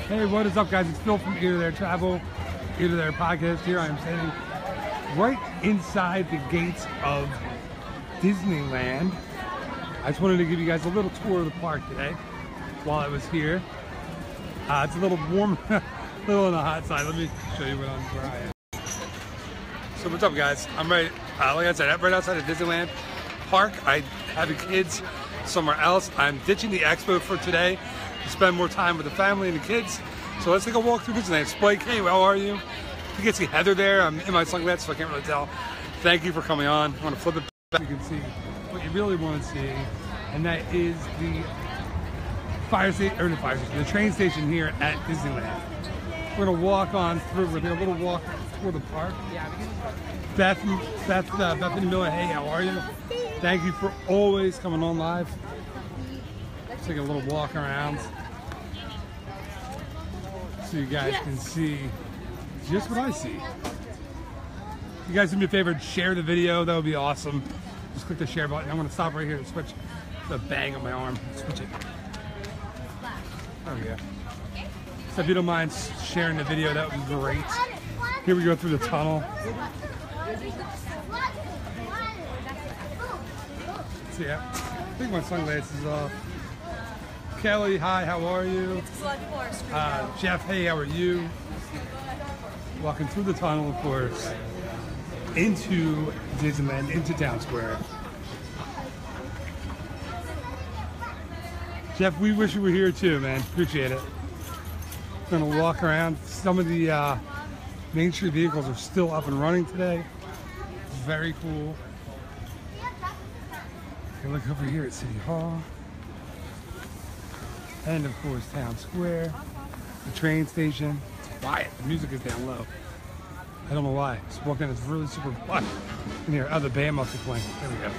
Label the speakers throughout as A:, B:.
A: Hey, what is up, guys? It's Phil from Ear to There Travel, Ear to There Podcast. Here I am standing right inside the gates of Disneyland. I just wanted to give you guys a little tour of the park today while I was here. It's a little warm, a little on the hot side. Let me show you where I am. So what's up, guys? I'm right, like I said, right outside of Disneyland Park. I have the kids somewhere else. I'm ditching the expo for today to spend more time with the family and the kids. So let's take a walk through Disneyland. Spike, hey, how are you? You can see Heather there. I'm in my sunglasses, so I can't really tell. Thank you for coming on. I'm going to flip it back. You can see what you really want to see, and that is the the train station here at Disneyland. We're going to walk on through. We're going to little walk through the park. Bethany Miller, hey, how are you? Thank you for always coming on live. Let's take a little walk around so you guys can see just what I see. If you guys do me a favor, share the video. That would be awesome. Just click the share button. I'm going to stop right here and switch the bang on my arm. Switch it. There we go. So if you don't mind sharing the video, that would be great. Here we go through the tunnel. So yeah, I think my sunglasses off. Kelly, hi, how are you? Jeff, hey, how are you? Walking through the tunnel, of course, into Disneyland, into Town Square. Jeff, we wish you were here too, man. Appreciate it. Gonna walk around. Some of the Main Street vehicles are still up and running today. Very cool. You look over here at City Hall. And of course, Town Square. The train station. It's quiet. The music is down low. I don't know why. Just walking in, it's really super quiet in here. Oh, the band must be playing. There we go.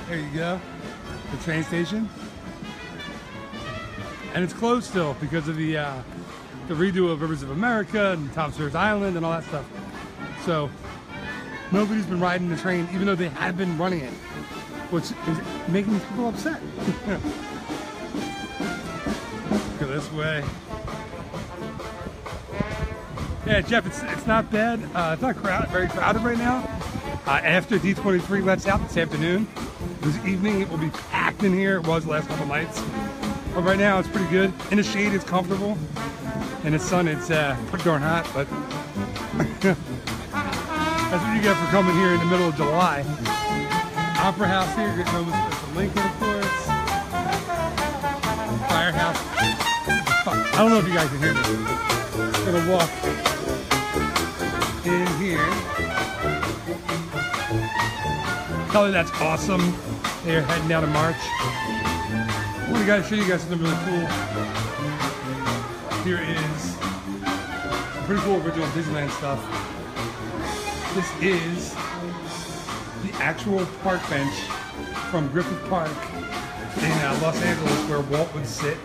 A: There you go. The train station. And it's closed still because of the redo of Rivers of America and Tom Sawyer's Island and all that stuff. So nobody's been riding the train, even though they have been running it, which is making people upset. Go this way. Yeah, Jeff, it's not bad. It's not very crowded right now. After D23 lets out this afternoon, this evening it will be packed in here. It was the last couple nights. But right now it's pretty good. In the shade it's comfortable. In the sun it's pretty darn hot, but that's what you get for coming here in the middle of July. Opera House here, getting almost to Lincoln, of course. Firehouse. I don't know if you guys can hear me. I'm gonna walk in here. Kelly, that's awesome. They're heading down to March. I want to show you guys something really cool. Here is some pretty cool original Disneyland stuff. This is the actual park bench from Griffith Park in Los Angeles, where Walt would sit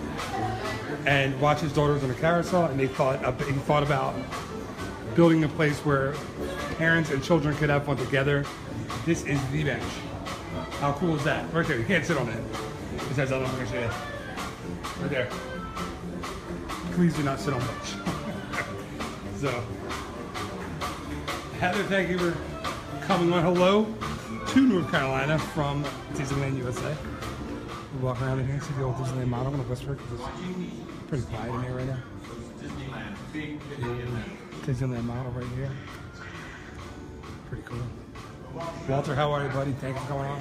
A: and watch his daughters on a carousel, and he thought about building a place where parents and children could have fun together. This is the bench. How cool is that? Right there. You can't sit on it. It says, I don't know if I can show you. Right there. Please do not sit on bench. So, Heather, thank you for coming on. Hello to North Carolina from Disneyland, USA. We'll walk around in here, see the old Disneyland model. I'm going to whisper because it's pretty quiet in here right now. Disneyland model right here. Pretty cool. Walter, how are you, buddy? Thanks for coming on.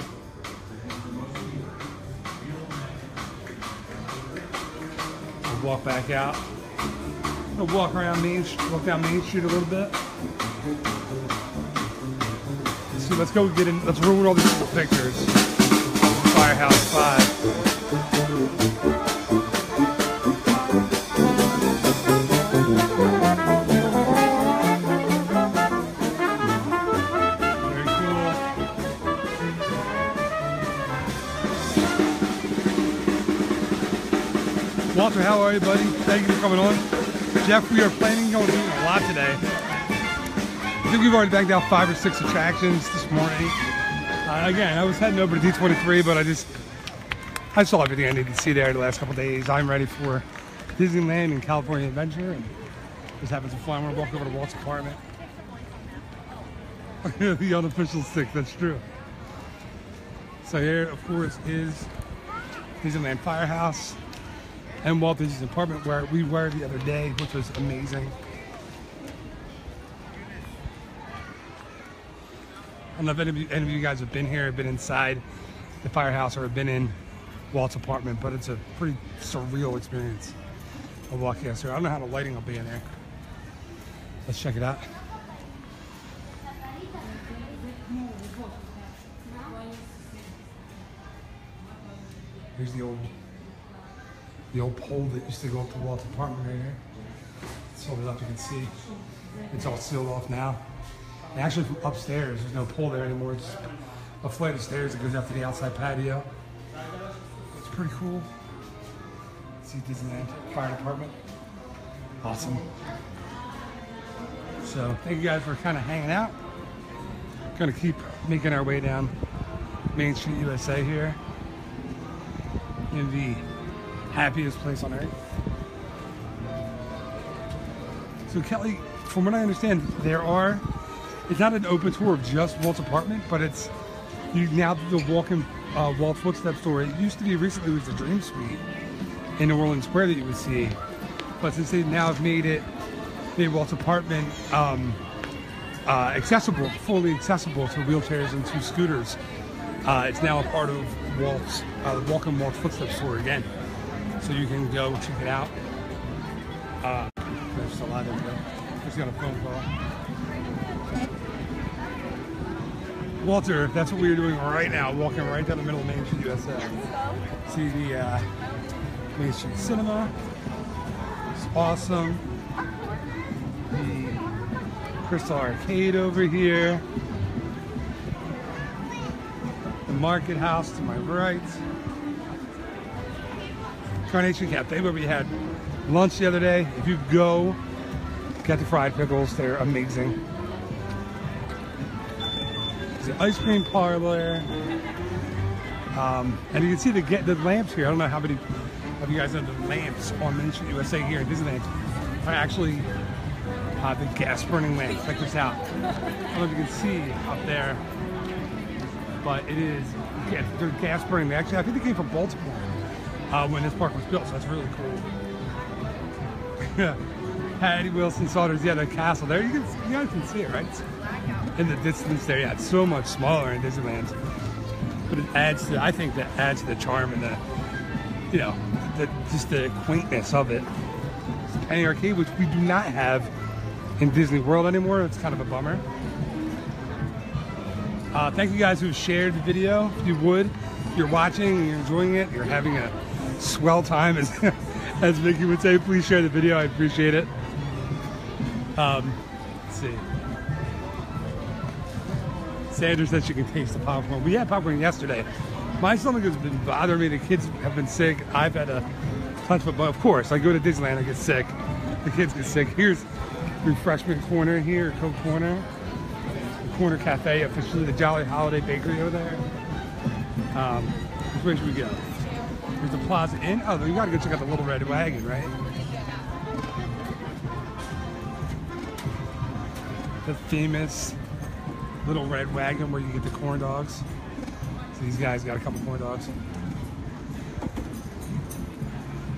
A: We'll walk back out. We'll walk around walk down Main Street a little bit. So let's go get in. Let's ruin all these cool pictures. Firehouse 5. Walter, how are you, buddy? Thank you for coming on. Jeff, we are planning on doing a lot today. I think we've already banked out 5 or 6 attractions this morning. Again, I was heading over to D23, but I saw everything I needed to see there the last couple days. I'm ready for Disneyland and California Adventure, and just having some fun. I'm gonna walk over to Walt's apartment. The unofficial stick, that's true. So here, of course, is Disneyland Firehouse and Walt Disney's apartment, where we were the other day, which was amazing. I don't know if any of you guys have been here, have been inside the Firehouse, or have been in Walt's apartment, but it's a pretty surreal experience of walking us here. I don't know how the lighting will be in there. Let's check it out. Here's the old pole that used to go up to Walt's apartment right here. Let's hold it up, you can see. It's all sealed off now. And actually from upstairs, there's no pole there anymore. It's a flight of stairs that goes up to the outside patio. It's pretty cool. See Disneyland Fire Department. Awesome. So thank you guys for kind of hanging out. Gonna keep making our way down Main Street, USA here, in the happiest place on earth. So Kelly, from what I understand, it's not an open tour of just Walt's apartment, but it's now the walk-in Walt's footstep store. It used to be, recently, it was the Dream Suite in New Orleans Square that you would see, but since they now have made Walt's apartment accessible, fully accessible to wheelchairs and to scooters, it's now a part of Walt's walk-in Walt's footstep store again. So you can go check it out. There's a lot of there. Just got a phone call. Walter, that's what we are doing right now, walking right down the middle of Main Street, USA. See the Main Street Cinema. It's awesome. The Crystal Arcade over here. The Market House to my right. Carnation Cafe, where we had lunch the other day. If you go, get the fried pickles, they're amazing. The ice cream parlor, and you can see the lamps here. I don't know how many of you guys know the lamps on Main Street USA here in Disneyland are actually the gas burning lamps. Check this out. I don't know if you can see up there, but it is, yeah, they're gas burning. Actually, I think they came from Baltimore when this park was built, so that's really cool. Hattie Wilson Sauter's, yeah, the castle there. You guys can see it, right? In the distance there, yeah, it's so much smaller in Disneyland, but it adds to, I think that adds to the charm and the, you know, just the quaintness of it. Penny Arcade, which we do not have in Disney World anymore. It's kind of a bummer. Thank you guys who shared the video. If you would, if you're watching and you're enjoying it, you're having a swell time, as Vicky would say, please share the video. I appreciate it. Let's see. Sandra said she can taste the popcorn. We had popcorn yesterday. My stomach has been bothering me. The kids have been sick. I've had a punch, but of course, I go to Disneyland, I get sick. The kids get sick. Here's refreshment corner here, Coke corner. The Corner Cafe, officially the Jolly Holiday Bakery over there. Which way should we go? There's the Plaza Inn. Oh, you gotta go check out the Little Red Wagon, right? The famous Little Red Wagon where you get the corn dogs. So these guys got a couple corn dogs.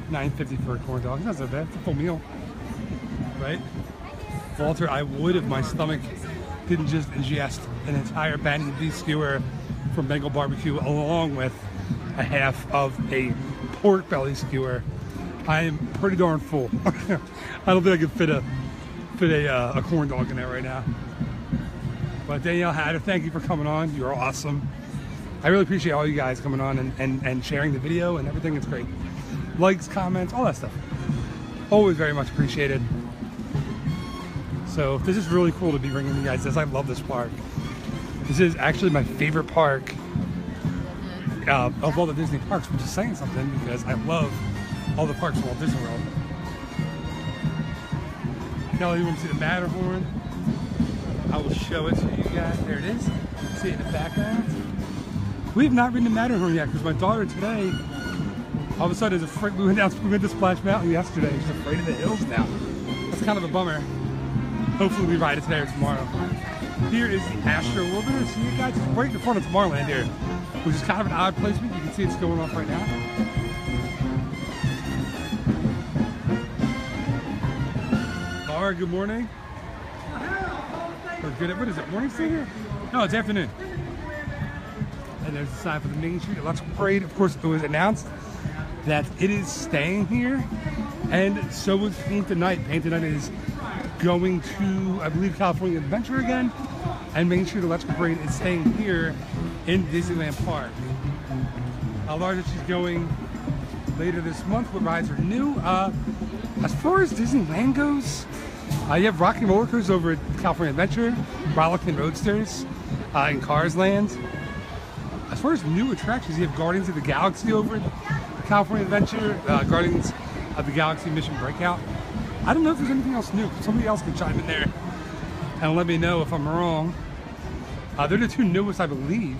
A: $9.50 for a corn dog. That's not bad. It's a full meal, right? Walter, I would if my stomach didn't just ingest an entire Banny and beef skewer from Bengal Barbecue along with a half of a pork belly skewer. I am pretty darn full. I don't think I could fit a corn dog in there right now. But Danielle Hatter, thank you for coming on. You're awesome. I really appreciate all you guys coming on and sharing the video and everything. It's great. Likes, comments, all that stuff. Always very much appreciated. So this is really cool to be bringing you guys this. I love this park. This is actually my favorite park of all the Disney parks, which is saying something because I love all the parks in Walt Disney World. Kelly, you want to see the Matterhorn? I will show it to you guys. There it is. See it in the background. We have not ridden the Matterhorn yet because my daughter today, all of a sudden, is afraid. We went to Splash Mountain yesterday. She's afraid of the hills now. That's kind of a bummer. Hopefully we ride it today or tomorrow. Here is the Astro Orbiter. See it, guys? It's right in front of Tomorrowland here, which is kind of an odd placement. You can see it's going off right now. Laura, good morning. We're good at, what is it, morning still here? No, it's afternoon. And there's a sign for the Main Street Electrical Parade. Of course, it was announced that it is staying here, and so was Paint the Night. Paint the Night is going to, I believe, California Adventure again, and Main Street Electrical Parade is staying here in Disneyland Park. Larsa, she's going later this month. What rides are new? As far as Disneyland goes, you have Rocky Roller Coasters over at California Adventure, Rollickin' Roadsters in Cars Land. As far as new attractions, you have Guardians of the Galaxy over at California Adventure, Guardians of the Galaxy Mission Breakout. I don't know if there's anything else new. Somebody else can chime in there and let me know if I'm wrong. They're the two newest, I believe.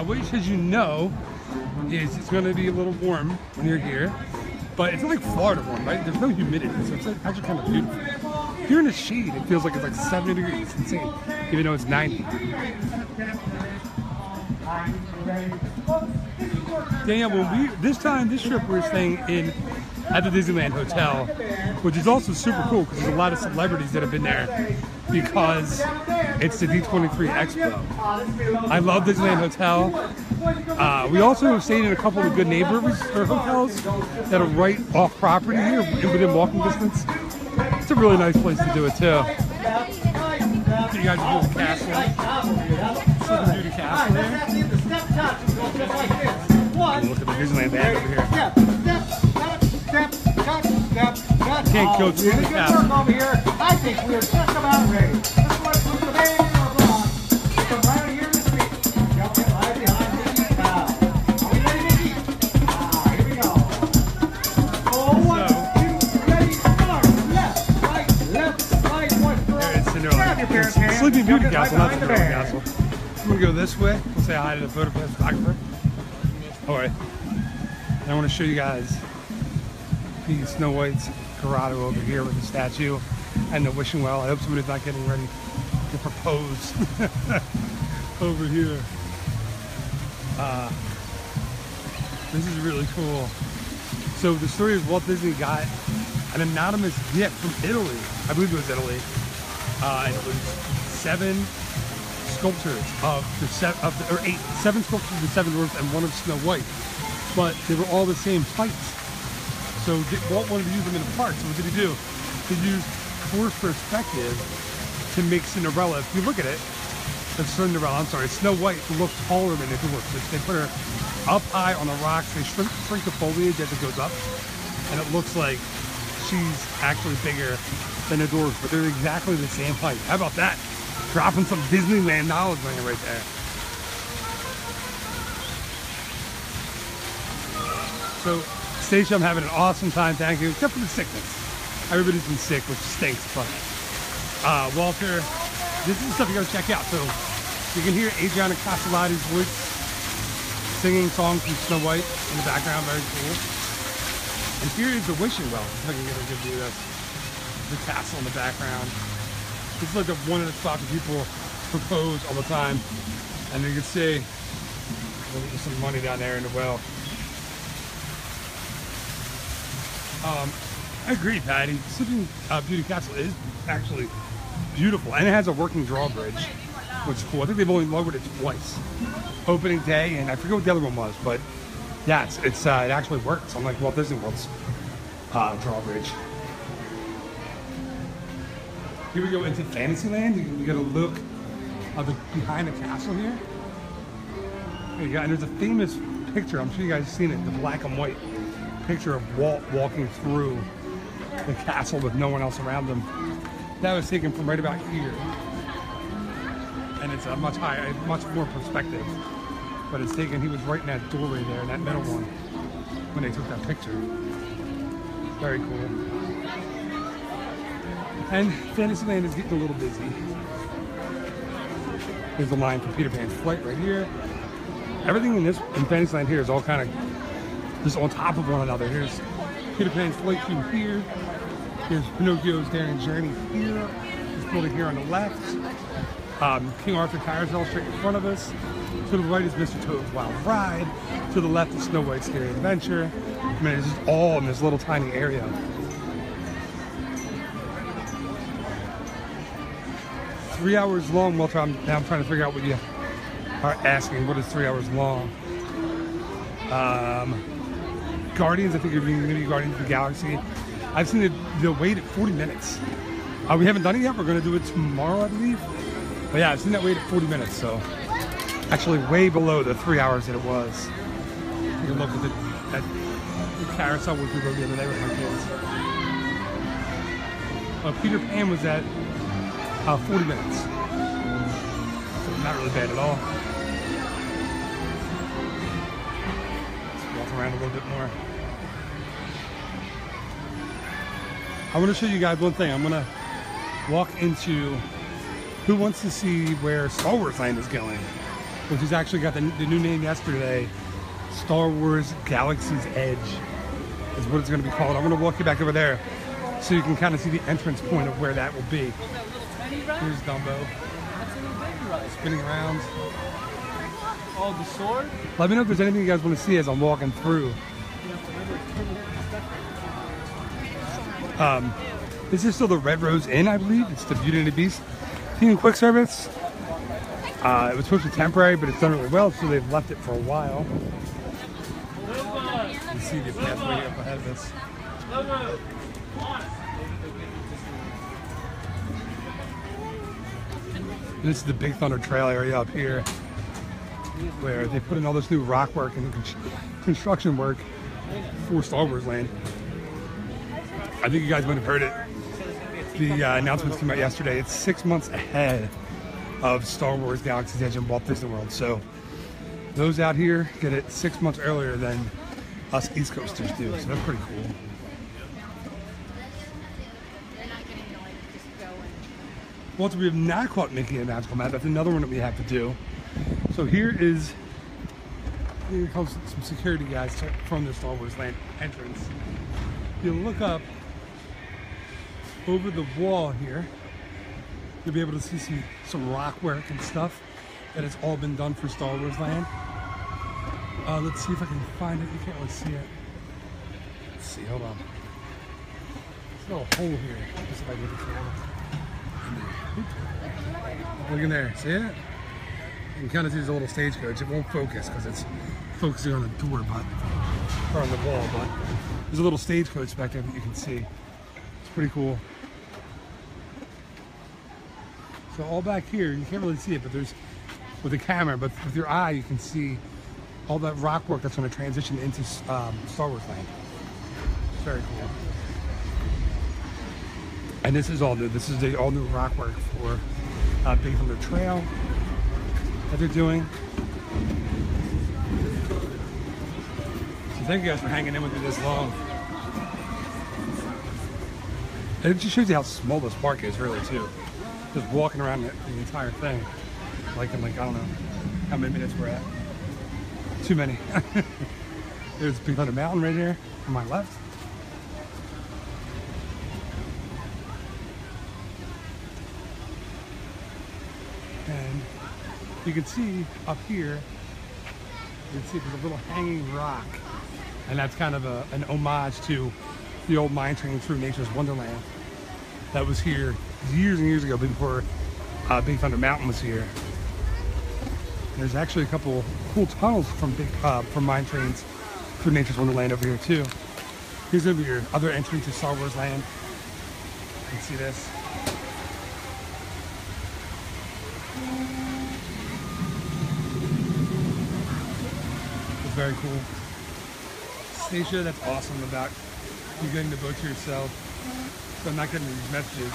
A: Which, as you know, is it's going to be a little warm when you're here, but it's not like Florida warm, right? There's no humidity, so it's actually kind of beautiful. Here in the shade, it feels like it's like 70 degrees. It's insane, even though it's 90. Danielle, when this trip we're staying in at the Disneyland Hotel, which is also super cool because there's a lot of celebrities that have been there because it's the D23 Expo. I love Disneyland Hotel. We also have stayed in a couple of good neighborhoods or hotels that are right off property here, within walking distance. It's a really nice place to do it too. You guys are doing the castle. So we can do the castle here. Look at the Disneyland band over here. Can't go through the castle.
B: I think we are just about ready. Let's put the band on the block. From right here to the street. Jump in right behind me. Now. Are we ready, Mickey? Here we go. Oh, 1, 2, ready, start. Left, right, one.
A: There is Cinderella. Sleeping Beauty Castle, not Cinderella Castle. I'm going to go this way. We'll say hi to the photographer. Alright. I want to show you guys the Snow White's grotto over here with the statue and the wishing well. I hope somebody's not getting ready to propose over here. This is really cool. So the story is Walt Disney got an anonymous gift from Italy. I believe it was Italy. And it was 7 sculptures of the 7 sculptures of the 7 dwarfs and one of Snow White. But they were all the same height. So Walt wanted to use them in the park. So what did he do? He used forced perspective to make Cinderella. If you look at it, Snow White looked taller than if it looks. They put her up high on the rocks. They shrink the foliage as it goes up, and it looks like she's actually bigger than the dwarves, but they're exactly the same height. How about that? Dropping some Disneyland knowledge on you right there. So, Stacia, I'm having an awesome time, thank you, except for the sickness. Everybody's been sick, which stinks, but Walter, this is the stuff you gotta check out. So, you can hear Adriana Castellotti's voice singing songs from Snow White in the background, very cool. And here is the wishing well, if I can get a good view of the castle in the background. This is like one of the spots where people propose all the time. And you can see there's some money down there in the well. I agree, Patty. Sleeping Beauty Castle is actually beautiful, and it has a working drawbridge, which is cool. I think they've only lowered it twice. Opening day, and I forget what the other one was, but yeah, it actually works, unlike Walt Disney World's drawbridge. Here we go into Fantasyland. You get a look of behind the castle here. There you go, and there's a famous picture. I'm sure you guys have seen it, the black and white picture of Walt walking through the castle with no one else around him. That was taken from right about here, and it's a much higher, much more perspective. But it's taken. He was right in that doorway there, in that middle one, when they took that picture. Very cool. And Fantasyland is getting a little busy. Here's the line for Peter Pan's flight right here. Everything in Fantasyland here is all kind of just on top of one another. Here's Peter Pan's flight through here. Here's Pinocchio's Daring Journey here. This building here on the left. King Arthur Carousel straight in front of us. To the right is Mr. Toad's Wild Ride. To the left is Snow White's Scary Adventure. I mean, it's just all in this little tiny area. Three hours long. Well, now I'm trying to figure out what you are asking. What is 3 hours long? Guardians, I think you're doing maybe Guardians of the Galaxy. I've seen the wait at 40 minutes. We haven't done it yet. We're going to do it tomorrow, I believe. But yeah, I've seen that wait at 40 minutes, so actually way below the 3 hours that it was. Take a look at the carousel, which we rode the other day with my kids. Peter Pan was at 40 minutes. So not really bad at all. Let's walk around a little bit more. I want to show you guys one thing. I'm going to walk into who wants to see where Star Wars Land is going, which has actually got the new name yesterday. Star Wars Galaxy's Edge is what it's going to be called. I'm going to walk you back over there so you can kind of see the entrance point of where that will be. Here's Dumbo. Spinning around.
C: Oh, the sword?
A: Let me know if there's anything you guys want to see as I'm walking through. This is still the Red Rose Inn, I believe. It's the Beauty and the Beast King and Quick Service. It was supposed to be temporary, but it's done really well, so they've left it for a while. You can see the pathway up ahead of us. This is the Big Thunder Trail area up here, where they put in all this new rock work and construction work for Star Wars Land. I think you guys might have heard it. The announcements came out yesterday. It's 6 months ahead of Star Wars Galaxy's Edge and Walt Disney World. So those out here get it 6 months earlier than us East Coasters do. So that's pretty cool. Well, we have not caught Mickey and Magical Map. That's another one that we have to do. So here comes some security guys from the Star Wars Land entrance. If you look up over the wall here, you'll be able to see some rock work and stuff that has all been done for Star Wars Land. Let's see if I can find it. You can't really see it. Let's see, hold on. There's a little hole here. Let's see if I can get the camera. Look in there, see it? You can kind of see there's a little stagecoach. It won't focus because it's focusing on the door, or on the wall, but there's a little stagecoach back there that you can see. It's pretty cool. So all back here, you can't really see it, but there's, with the camera, but with your eye, you can see all that rock work that's going to transition into Star Wars Land. It's very cool. And this is all new. This is the all new rock work for Big Thunder Trail that they're doing. So thank you guys for hanging in with me this long. And it just shows you how small this park is, really, too. Just walking around the entire thing. Like, I don't know how many minutes we're at. Too many. There's Big Thunder Mountain right here on my left. And you can see up here, you can see there's a little hanging rock. And that's kind of an homage to the old mine train through Nature's Wonderland that was here years and years ago before Big Thunder Mountain was here. And there's actually a couple cool tunnels from mine trains through Nature's Wonderland over here too. Here's over your other entry to Star Wars Land. You can see this. It's very cool. Stacia, that's awesome about you getting the boat to yourself. So I'm not getting these messages.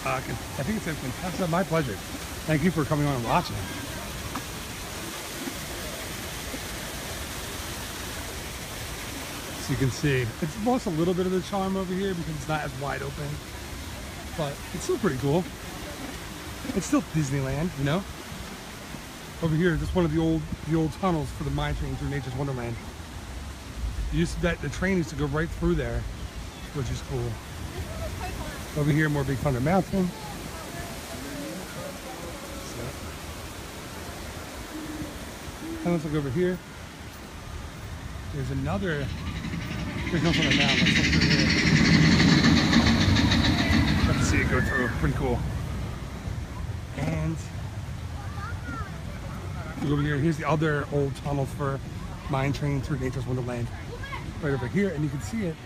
A: I think it's fantastic. My pleasure. Thank you for coming on and watching. So you can see, it's lost a little bit of the charm over here because it's not as wide open, but it's still pretty cool. It's still Disneyland, you know. Over here, just one of the old tunnels for the mine train through Nature's Wonderland. The train used to go right through there, which is cool. Over here, more Big Thunder Mountain. And let's look over here. There's another Big Thunder Mountain. Let's look through here. Got to see it go through. Pretty cool. And look over here. Here's the other old tunnel for mine train through Nature's Wonderland. Right over here, and you can see it.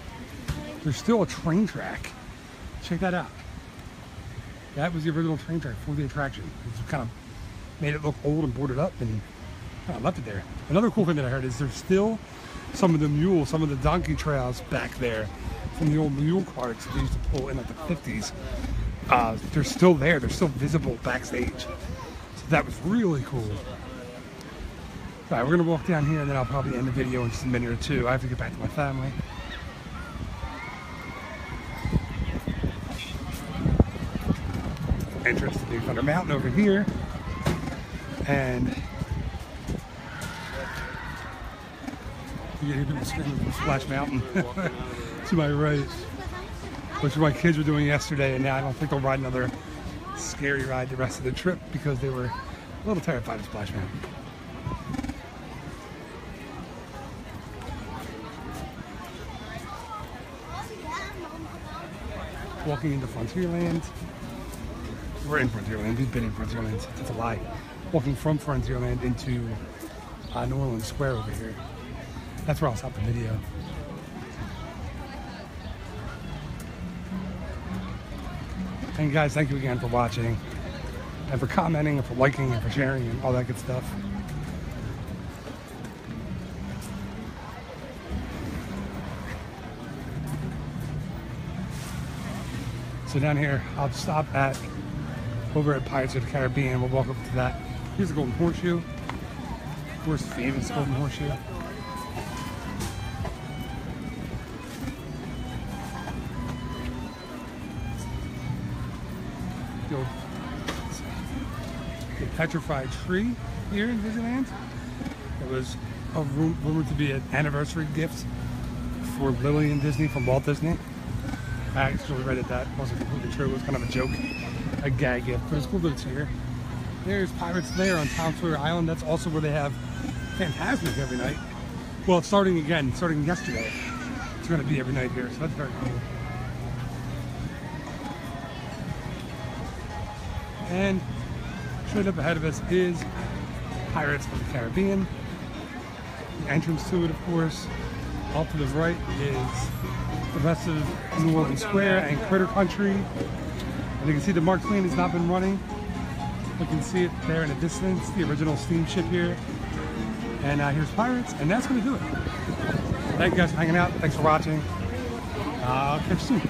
A: There's still a train track. Check that out. That was the original train track for the attraction. It's kind of made it look old and boarded up, and I left it there. Another cool thing that I heard is there's still some of the donkey trails back there from the old mule carts that they used to pull in like the 50s. They're still there. They're still visible backstage. So that was really cool. All right, we're gonna walk down here and then I'll probably end the video in just a minute or two. I have to get back to my family. Entrance to Big Thunder Mountain over here. And you get people screaming from Splash Mountain to my right, which my kids were doing yesterday, and now I don't think they'll ride another scary ride the rest of the trip because they were a little terrified of Splash Mountain. Walking into Frontierland. We're in Frontierland. We've been in Frontierland. That's a lie. Walking from Frontierland into New Orleans Square over here. That's where I'll stop the video. And guys, thank you again for watching, and for commenting, and for liking, and for sharing, and all that good stuff. So down here, I'll stop over at Pirates of the Caribbean. We'll walk up to that. Here's the Golden Horseshoe. Of course, famous Golden Horseshoe. The petrified tree here in Disneyland. It was rumored to be an anniversary gift for Lily and Disney from Walt Disney. I actually read it. That wasn't completely true. It was kind of a joke, a gag gift, but it's cool that it's here. There's Pirates there on Tom Sawyer Island. That's also where they have Fantasmic every night. Well, it's starting yesterday. It's going to be every night here, so that's very cool. And straight up ahead of us is Pirates of the Caribbean. The entrance to it, of course. Off to the right is the rest of New Orleans Square and Critter Country. And you can see the Mark Twain has not been running. You can see it there in the distance, the original steamship here. And here's Pirates, and that's going to do it. Thank you guys for hanging out. Thanks for watching. I'll catch you soon.